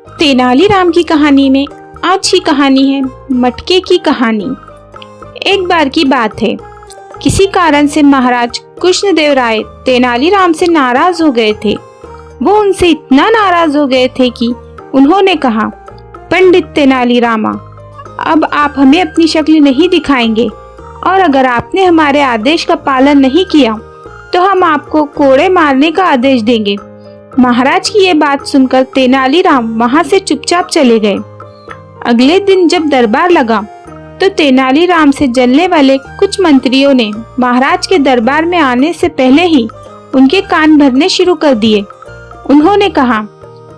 तेनालीराम की कहानी में आज की कहानी है मटके की कहानी। एक बार की बात है, किसी कारण से महाराज कृष्णदेव राय तेनालीराम से नाराज हो गए थे। वो उनसे इतना नाराज हो गए थे कि उन्होंने कहा, पंडित तेनालीरामा, अब आप हमें अपनी शक्ल नहीं दिखाएंगे और अगर आपने हमारे आदेश का पालन नहीं किया तो हम आपको कोड़े मारने का आदेश देंगे। महाराज की ये बात सुनकर तेनालीराम वहां से चुपचाप चले गए। अगले दिन जब दरबार लगा तो तेनालीराम से जलने वाले कुछ मंत्रियों ने महाराज के दरबार में आने से पहले ही उनके कान भरने शुरू कर दिए। उन्होंने कहा,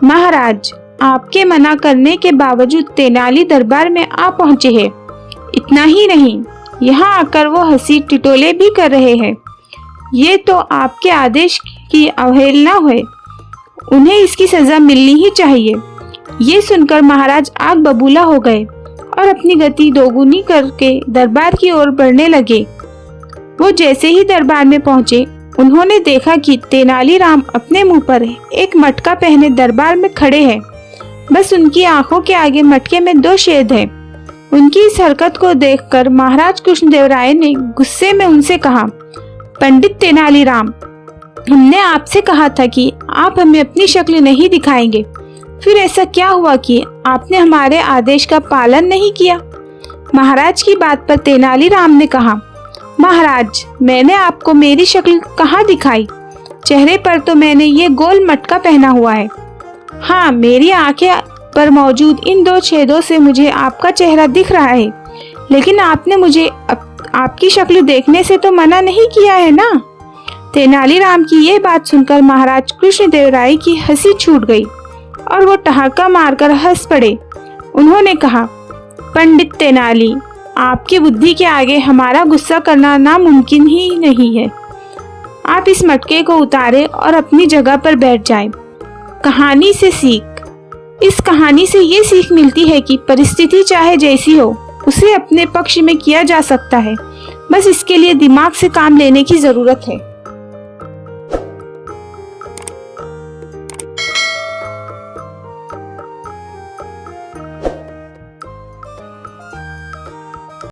महाराज, आपके मना करने के बावजूद तेनाली दरबार में आ पहुंचे हैं। इतना ही नहीं, यहाँ आकर वो हंसी टिटोले भी कर रहे हैं। ये तो आपके आदेश की अवहेलना है, उन्हें इसकी सजा मिलनी ही चाहिए। ये सुनकर महाराज आग बबूला हो गए और अपनी गति दोगुनी करके दरबार की ओर बढ़ने लगे। वो जैसे ही दरबार में पहुंचे, उन्होंने देखा कि तेनालीराम अपने मुंह पर एक मटका पहने दरबार में खड़े हैं। बस उनकी आंखों के आगे मटके में 2 छेद हैं। उनकी इस हरकत को देखकर महाराज कृष्णदेव राय ने गुस्से में उनसे कहा, पंडित तेनालीराम, हमने आपसे कहा था कि आप हमें अपनी शक्ल नहीं दिखाएंगे, फिर ऐसा क्या हुआ कि आपने हमारे आदेश का पालन नहीं किया? महाराज की बात पर तेनालीराम ने कहा, महाराज, मैंने आपको मेरी शक्ल कहाँ दिखाई? चेहरे पर तो मैंने ये गोल मटका पहना हुआ है। हाँ, मेरी आंखें पर मौजूद इन 2 छेदों से मुझे आपका चेहरा दिख रहा है, लेकिन आपने मुझे आपकी शक्ल देखने से तो मना नहीं किया है ना? तेनालीराम की ये बात सुनकर महाराज कृष्णदेव राय की हंसी छूट गई और वो ठहाका मारकर हंस पड़े। उन्होंने कहा, पंडित तेनाली, आपकी बुद्धि के आगे हमारा गुस्सा करना नामुमकिन ही नहीं है। आप इस मटके को उतारे और अपनी जगह पर बैठ जाएं। कहानी से सीख। इस कहानी से ये सीख मिलती है कि परिस्थिति चाहे जैसी हो, उसे अपने पक्ष में किया जा सकता है। बस इसके लिए दिमाग से काम लेने की जरूरत है।